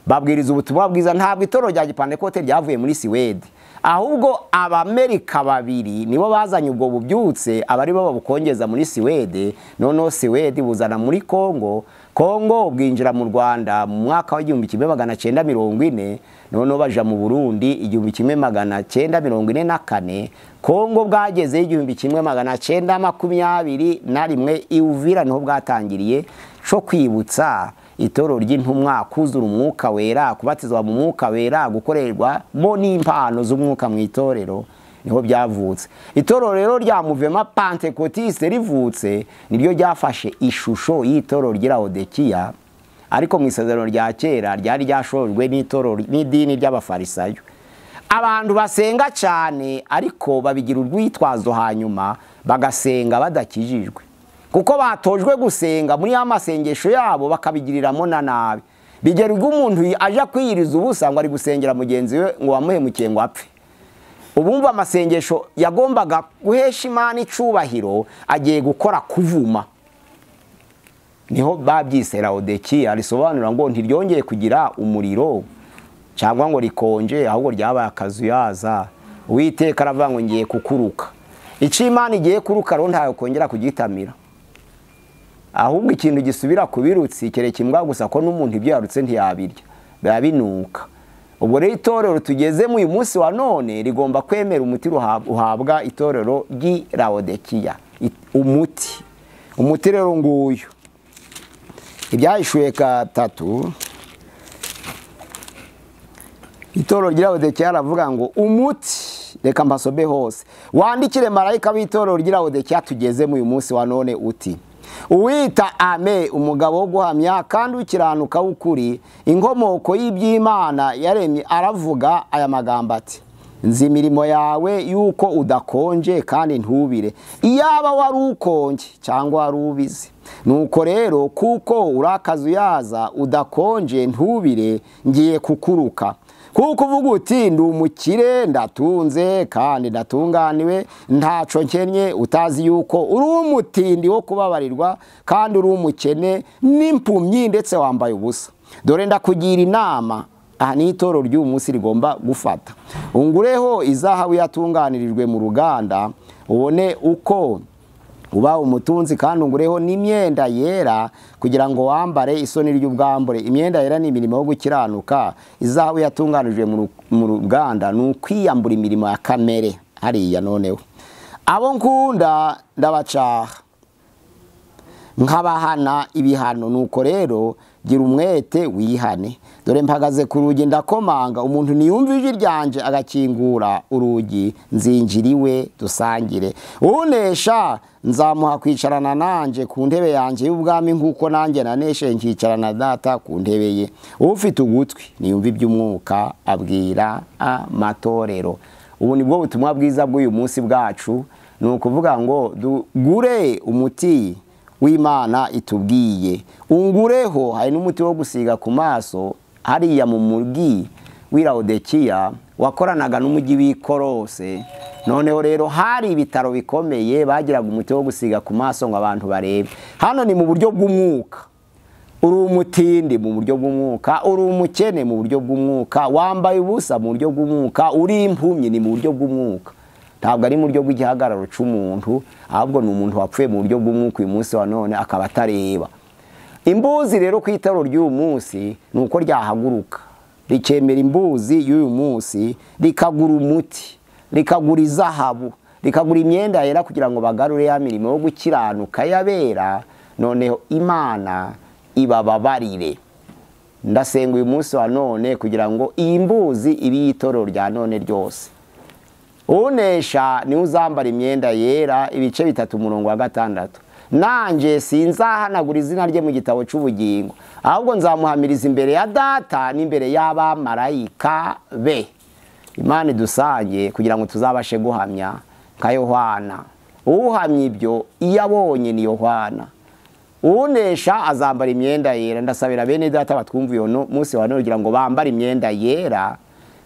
babwiriza ubutumwa bwiza. Ntabwo itorero rya Gipantekote ryavuye muri Swede, ahubwo Abamerika babiri nibo bazanye ubwo bubyutse, abari bo babukongeza muri Swede. Noneho Swede buzana muri Kongo, Kongo bwinjira mu Rwanda mu mwaka wa 1940. Noneho baja mu Burundi 1944. Kongo bwageze 1921 iUvira niho bwatangiriye cyo kwibutsa itorero ry'intumwa kuzura Umwuka Wera, kubatizwa mu Mwuka Wera, gukorerwa mo n'impano z'umwuka mu itorero, niho byavutse. Itorero rero rya muvema Pentecotiste rivutse niryo ryafashe ishusho y'itorero ry'i Laodikiya, ariko mu isezerano rya kera ryari ryashojwe n'itorero n'idini ry'abafarisayo. Abantu basenga cyane ariko babigira urwitwazo, hanyuma bagasenga badakijijwe. kuko batojwe gusenga muri ya masengesho yabo bakabigiriramo na nabi. Bigera ubwo umuntu aje kwiyiriza ubusa ngo ari gusengera mugenzi we ngo wamuhemukiye ngo apfe. Ubumva amasengesho yagombaga guhesha Imana icubahiro agiye gukora kuvuma. Niho babyise Laodikiya, risobanura ngo ntiryongeye kugira umuriro cyangwa ngo rikonje, ahubwo ryabaye akazuyaza. Uwiteka aravuga ngo ngiye kukuruka. Icyo Imana igiye kuruka rero ntayo kongera kugitamira, ahubwo ikintu gisubira kubirutsi kereka imbwa gusa ko n'umuntu ibyo yarutse ntiyabirya, biba binuka. Ubwo rero itorero tugezemo uyu munsi wa none rigomba kwemera umuti uhabwa itorero ry'i Laodikiya. Umuti rero nguyu. Ibyahishuwe 3, itorero ry'i Laodikiya aravuga ngo umuti, reka mbasobe hose, wandikire marayika w'itorero ry'i Laodikiya tugezemo uyu munsi wa none uti: Uwita Ame, umugabo wo guhamya kandi ukiranuka w'ukuri, inkomoko y'iby'Imana yaremye, aravuga aya magambo ati: nzi imirimo yawe yuko udakonje kandi ntubire. Iyaba wari ukonje cyangwa wari ubizi. Nuko rero kuko urakazuyaza udakonje ntubire, ngiye kukuruka. Kuko uvuga uti ndi umukire, ndatunze kandi ndatunganiwe, ntaco nkennye, utazi yuko uri umutindi wo kubabarirwa kandi uri umukene n'impumyi ndetse wambaye ubusa. Dore ndakugira inama, aha ni itorero ry'uyu munsi rigomba gufata. Ungureho izahabu yatunganirijwe mu ruganda, ubone uko uba umutunzi, kandi ungureho n'imyenda yera kugira ngo wambare isoni ry'ubwambure. Imyenda yera ni imirimo yo gukiranuka, izahabu yatunganijwe mu ruganda ni ukwiyambura imirimo ya kamere. Hariya noneho abo nkunda ndabacaha nkabahana ibihano. Nuko rero gira umwete wihane. Dore mpagaze ku rugi ndakomanga, umuntu niyumva ijwi ryanje agakingura urugi, nzinjiriwe dusangire. Unesha nzamuha kwicarana nanje ku ntebe yanjye y'ubwami, nk'uko nanjye naneshe nkicarana data ku ntebe ye. Ufite ugutwi niyumva iby'umwuka abwira amatorero. Ubu nibwo butumwa bwiza bw'uyu munsi bwacu, ni ukuvuga ngo dugure umuti w'Imana itubwiye. Ungureho, hari n'umuti wo gusiga ku maso hariya mu murgi w'i Laodikiya wakoranaga n'umujyi w'i Kolose. Noneho rero hari ibitaro bikomeye bagiraga umuti wo gusiga ku maso ngo abantu barebe. Hano ni mu buryo bw'umwuka. Uri umutindi mu buryo bw'umwuka, uri umukene mu buryo bw'umwuka, wambaye ubusa mu buryo bw'umwuka, uri impumyi ni mu buryo bw'umwuka. Ntabwo ari mu buryo bw'igihagararo cy'umuntu, ahubwo ni umuntu wapfuye mu buryo bw'umwuka uyu munsi wa none akaba atareba. Imbuzi rero ku itorero ry'uyu munsi ni uko ryahaguruka rikemera imbuzi y'uyu munsi, rikagura umuti, rikagura izahabu, rikagura imyenda yera kugira ngo bagarure ya mirimo yo gukiranuka yabera, noneho Imana ibababarire. Ndasenga uyu munsi wa none kugira ngo iyi mbuzi ibe itorero rya none ryose. Unesha ni uzambara imyenda yera, ibice 3:6. Nanje sinzahanagura izina rye mu gitabo cy'ubugingo, ahubwo nzamuhamiriza imbere ya data n'imbere y'abamarayika be. Imana idusange kugira ngo tuzabashe guhamya nka Yohana. Uhamya ibyo iyo abonye ni Yohana. Unesha azambara imyenda yera. Ndasabira bene data batwumva uyu munsi wa none kugira ngo bambare imyenda yera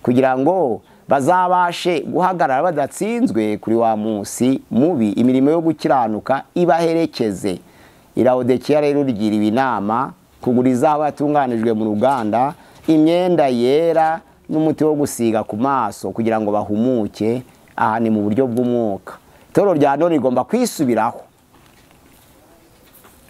kugira ngo bazabashe guhagarara badatsinzwe kuri wa munsi mubi, imirimo yo gukiranuka ibaherekeze. I Laodikiya rero rigira inama kugura izahabu yatunganijwe mu ruganda, imyenda yera n'umuti wo gusiga ku maso kugira ngo bahumuke. Aha ni mu buryo bw'umwuka. Itorero rya none rigomba kwisubiraho,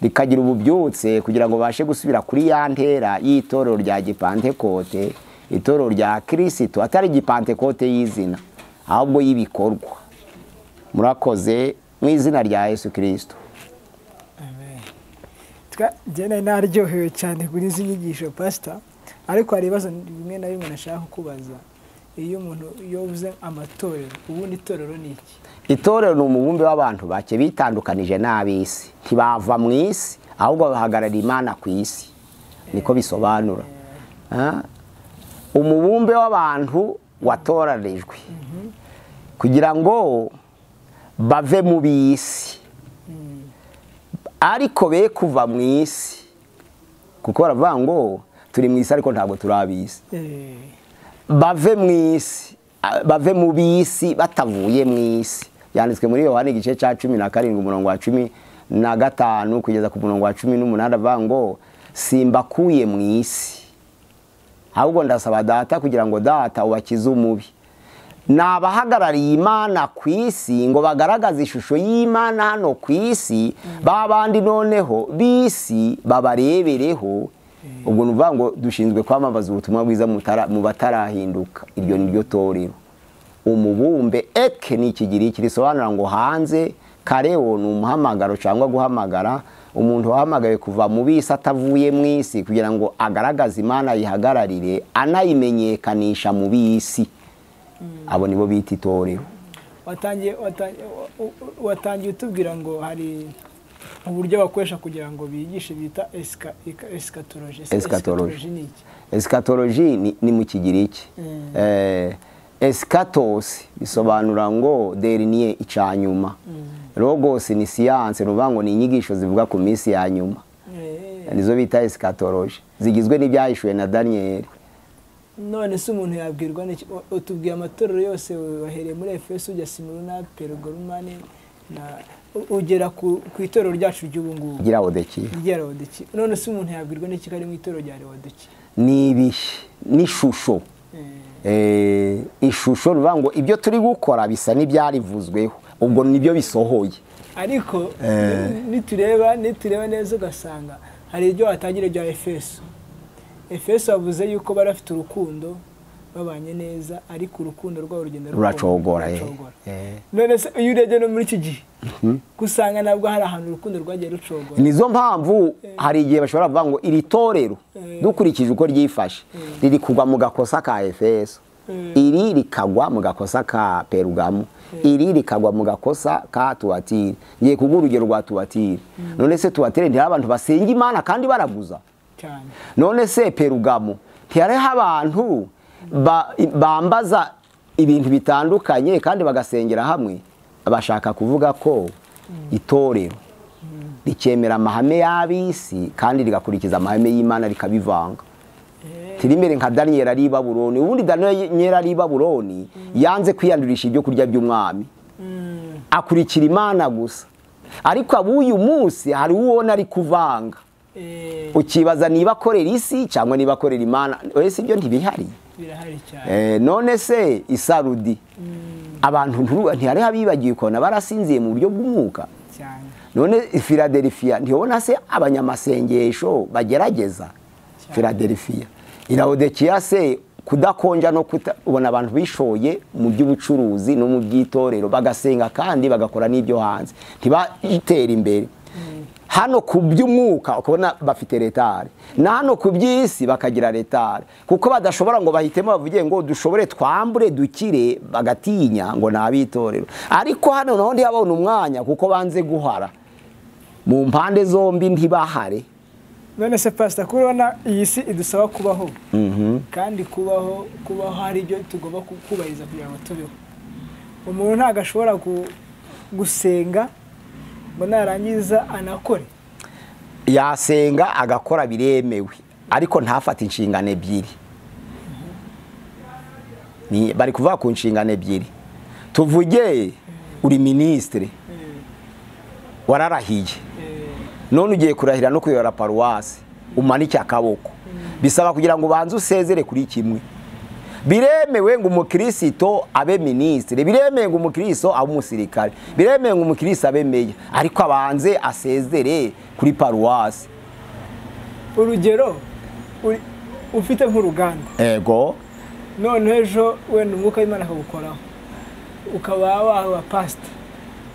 rikagira ububyutse kugira ngo bashe gusubira kuri ya ntera y'itorero rya Gipantekote, itorero rya Kristo, atari Gipantekote y'izina ahubwo y'ibikorwa. Murakoze mu izina rya Yesu Kristo. Amen. Jene naryohewe cyane kuri izi nyigisho pastor, ariko hari ibibazo bimwe na bimwe nashaka kubaza. Iyo umuntu yovuze amatorero, ubundi itorero ni iki? Itorero ni umubumbe w'abantu bake bitandukanije n'ab'isi, ntibava mu isi ahubwo bahagarara Imana ku isi. Niko bisobanura. Umubumbe w'abantu watoranijwe kugira ngo bave mu bisi, ariko be kuva mu isi, kuko baravuga ngo turi mu isi ariko ntabwo turi ab'isi. Bave mu isi, bave mu bisi batavuye mu isi. Yanditswe muri Yohana igice cya 17 umurongo wa 15 kugeza ku murongo wa 18, avuga ngo simbakuye mu isi, ahubwo ndasaba data kugira ngo data ubakize umubi. Nabahagarariye Imana ku isi ngo bagaragaze ishusho y'Imana hano ku isi, babandi noneho bisi babarebereho. Ubwo nuvuga ngo dushinzwe kwamamaza ubutumwa bwiza mu batarahinduka. Iryo ni ryo torero. Umubumbe eke ni ikigiriki risobanura ngo hanze, kareo ni umuhamagaro cyangwa guhamagara. Umuntu wahamagaye kuva mu bisi atavuye mu isi kugira ngo agaragaze Imana yihagararire, anayimenyekanisha mu bisi. Abo nibo bita itorero. Watangiye utubwira ngo hari uburyo bakoresha kugira ngo bigishe bita eschatology. Eschatology ni mu kigiriki. Eschatos bisobanura ngo dernier, icanyuma. Logos ni science, ruvuga ngo ni inyigisho zivuga ku minsi ya nyuma. Nizo bita eschatology, zigizwe n'ibyahishuwe na Daniel. None se umuntu yabwirwa n'iki? Utubwiye amatorero yose wahereye muri Efeso, ujya Simuruna, Pergamone, na ugera ku itorero ryacu ry'ubu ngubu gira Laodikiya. None se umuntu yabwirwa n'iki kari mu itorero rya Laodikiya? Ni ishusho. Ishusho ruvuga ngo ibyo turi gukora bisa n'ibyarivuzweho, ubwo nibyo bisohoye. Ariko nitureba neza ugasanga hari ibyo watangire bya Efeso. Efeso bavuze yuko barafite urukundo, babanye neza, ariko urukundo rwabo rugenda ruracogora. None se iyo urebye no muri iki gihe kusanga nabwo hari ahantu urukundo rwagiye rucogora. Nizo mpamvu hari igihe bashobora kuvuga ngo iri torero dukurikije uko ryifashe riri kugwa mu gakosa ka Efeso, iri rikagwa mu gakosa ka Perugamo, iri rikagwa mu gakosa ka Tuwatiri. Ngiye kuguha urugero rwa Tuwatiri. None se Tuwatiri ndi abantu basenga Imana kandi baraguza cyane. None se Perugamo ntiyariho abantu bambaza ibintu bitandukanye kandi bagasengera hamwe. Bashaka kuvuga ko itorero rikemera amahame y'abisi kandi rigakurikiza amahame y'Imana rikabivanga. Tirimere nka Daniel ari i Babuloni. Ubundi Daniel ari i Babuloni yanze kwiyandurisha ibyo kurya by'umwami, akurikira Imana gusa. Ariko abuyu munsi hari uwona ari kuvanga. Ukibaza niba akorera isi cyangwa niba akorera Imana. Ese ibyo ntibihari? Birahari cyane. None se Isarudi abantu ntihari habibagiye ko barasinziye mu buryo bw'umwuka cyane. None Philadelphia ntibona se abanyamasengesho bagerageza Philadelphia. Laodikiya se kudakonja no kubona abantu bishoye mu by'ubucuruzi no mu by'itorero bagasenga kandi bagakora n'ibyo hanze, ntibatera imbere. Hano ku by'umwuka ukabona bafite retare, na hano ku by'isi bakagira retare, kuko badashobora ngo bahitemo bavuge ngo dushobore twambure dukire, bagatinya ngo nabitorero. Ariko hano naho ndiyabona umwanya kuko banze guhara mu mpande zombi ntibahare. None se pastor kurona iyi si idusaba kubaho, kandi kubaho hari ibyo tugomba kubahiriza kugira ngo tubeho. Umuntu ntago ashobora gusenga ngo narangiza anakore. Yasenga agakora biremewe, ariko ntafata inshingano ebyiri. Ni bari kuvuga ku nshingano ebyiri. Tuvuge uri ministre, wararahiye, none ugiye kurahira no kuyora paruwasi, umanike akaboko. Bisaba kugira ngo ubanze usezere kuri kimwe. Biremewe ngo umukristo abe ministre, biremewe ngo umukristo abe umusirikare, biremewe ngo umukristo abe meya, ariko abanze asezere kuri paruwasi. Urugero ufite nk'uruganda, ego none ejo wenda umwuka w'Imana akagukoraho ukaba waba pastor,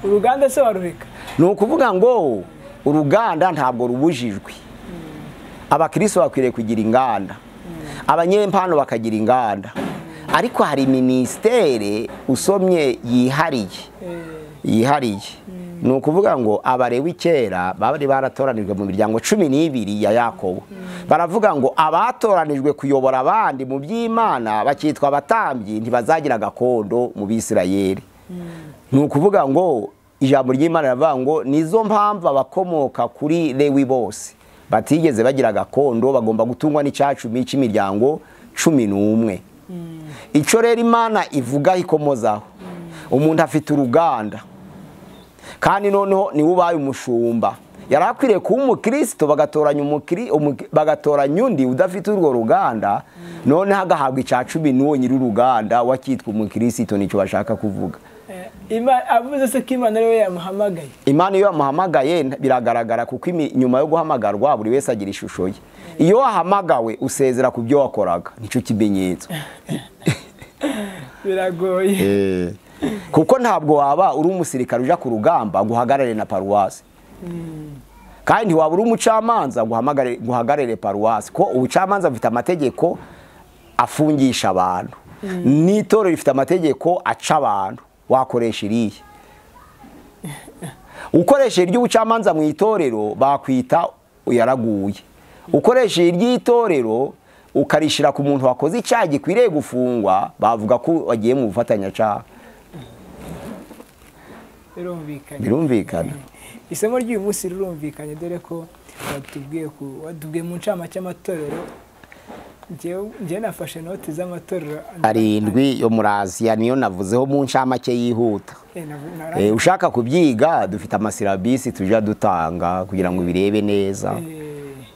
uruganda se warureka? Ni ukuvuga ngo uruganda ntabwo rubujijwe. Abakristo bakwiriye kugira inganda, abanyempano bakagira inganda, ariko hari ministere usomye yihariye. Ni ukuvuga ngo abarewi kera bari baratoranijwe mu miryango 12 ya Yakobo. Baravuga ngo abatoranijwe kuyobora abandi mu by'Imana bakitwa abatambyi ntibazagira gakondo mu Bisirayeli. Ni ukuvuga ngo ijambo ry'Imana riravuga ngo nizo mpamvu abakomoka kuri Lewi bose batigeze bagira gakondo bagomba gutungwa n'icacumi cy'imiryango 11. Ico rero Imana ivuga ikomozaho umuntu afite uruganda kandi noneho ni ubaye umushumba yarakwiriye kuba umukristo bagatoranya undi udafite urwo ruganda none hagahabwa icacumi n'uwo nyiri uruganda wakitwa umukristo nicyo bashaka kuvuga. Avuze se ko Imana ariwe yamuhamagaye. Imana iyo yamuhamagaye biragaragara kuko nyuma yo guhamagarwa buri wese agira ishusho ye. Iyo wahamagawe usezera ku byo wakoraga nicyo kimenyetso. Biragoye. Kuko ntabwo waba uri umusirikare uja ku rugamba guhagarare na paruwasi. Kandi waba uri umucamanza guhagarare paruwasi ko ubucamanza bufite amategeko afungisha abantu. N'itorero rifite amategeko aca abantu. Wakoresha irihe ukoresha iry'ubucamanza mu itorero bakwita uyaraguye. Ukoresha iry'itorero ukarishira ku muntu wakoze icyaha gikwiriye gufungwa bavuga ko wagiye mu bufatanyacyaha. Birumvikana. Isomo ry'uyu munsi rirumvikanye dore ko watubwiye mu ncamake y'amatorero. Njye nafashe note z'amatorero 7 yo muri Aziya niyo navuzeho mu ncamake yihuta. Ushaka kubyiga dufite amasirabisi tuja dutanga kugira ngo birebe neza.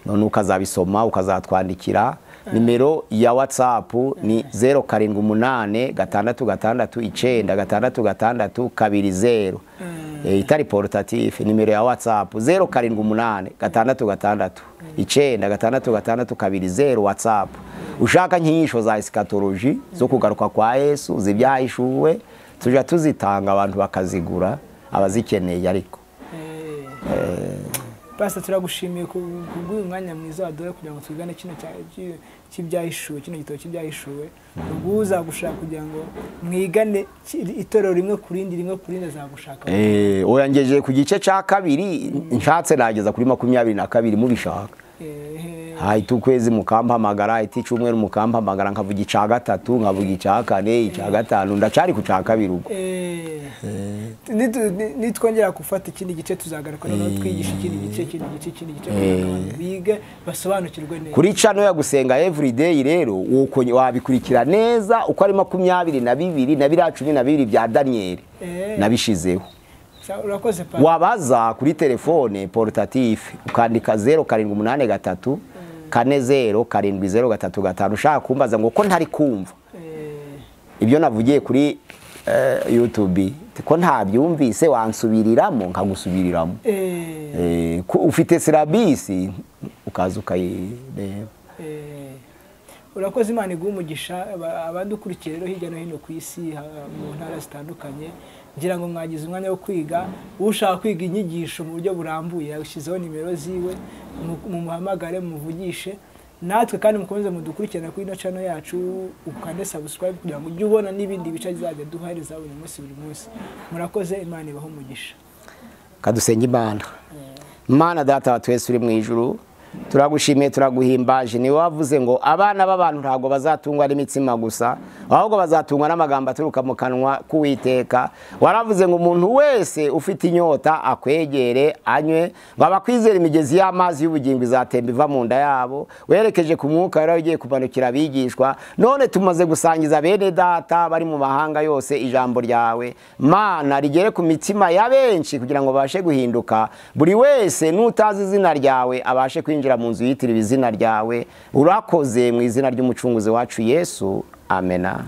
None ukazabisoma ukazatwandikira. Nimero ya WhatsApp ni 0786696620. Itari portatif. Nimero ya WhatsApp 0786696620 WhatsApp. Ushaka nk'inyisho za eschatology zo kugaruka kwa Yesu zibyahishuwe tuja tuzitanga abantu bakazigura abazikeneye ariko. Pastor turagushimiye kubw'uyu mwanya mwiza waduha kugira ngo twigane kino cy'ibyahishuwe kino gitabo cy'ibyahishuwe. Ubwo uzagushaka kugira ngo mwigane itorero rimwe kurindi azagushaka. Oyangeje ku gice cya 2 nshatse nageza kuri 22 mubishaka. Haiti ukwezi mukampamagara, iti cyumweru mukampamagara nkavuga icya 3 nkavuga icya 4 icya 5 ndacari ku cya 2 ubwo. Nitwongera gufata ikindi gice tuzagaruka no twigisha ikindi gice bige basobanukirwe neza. Kuri channel ya gusenga everyday rero uko wabikurikira neza uko ari 22 na 12 bya Daniel nabishizeho. Urakoze pa. Wabaza kuri telefone portatif ukandika 0783 407035 ushaka kumbaza ngo ko ntari kumva. Ibyo navugiye kuri YouTube ko ntabyumvise wansubiriramo nkagusubiriramo. Ufite sirabisi ukaza ukayireba. Urakoze Imana iguha umugisha abadukurikiye rero hirya no hino ku isi mu ntara zitandukanye. Ngira ngo mwagize umwanya wo kwiga. Ushaka kwiga inyigisho mu buryo burambuye yashyizeho nimero ziwe mu muhamagare muvugishe. Natwe kandi mukomeze mudukurikirana kuri ino channel yacu ukande subscribe kugira ngo ujye ubona n'ibindi bice bizajya duhereza buri munsi. Murakoze Imana ibaho umugisha. Kadusenge Imana. Mana data wa twese uri mu ijuru turagushimiye turaguhimbaje ni wavuze ngo abana b'abantu ntago bazatungwa n'imitsima gusa ahubwo bazatungwa n'amagambo aturuka mu kanwa k'Uwiteka. Waravuze ngo umuntu wese ufite inyota akwegere anywe ngo abakwizera imigezi y'amazi y'ubugingo izatemba iva mu nda yabo. Werekeje ku mwuka rero ugiye kumanukira abigishwa none tumaze gusangiza bene data bari mu mahanga yose ijambo ryawe. Mana rigere ku mitima ya benshi kugira ngo babashe guhinduka buri wese n'utazi izina ryawe abashe kwinjira mu nzu yitiriwe izina ryawe. Urakoze mu izina ry'umucunguzi wacu Yesu. Amena.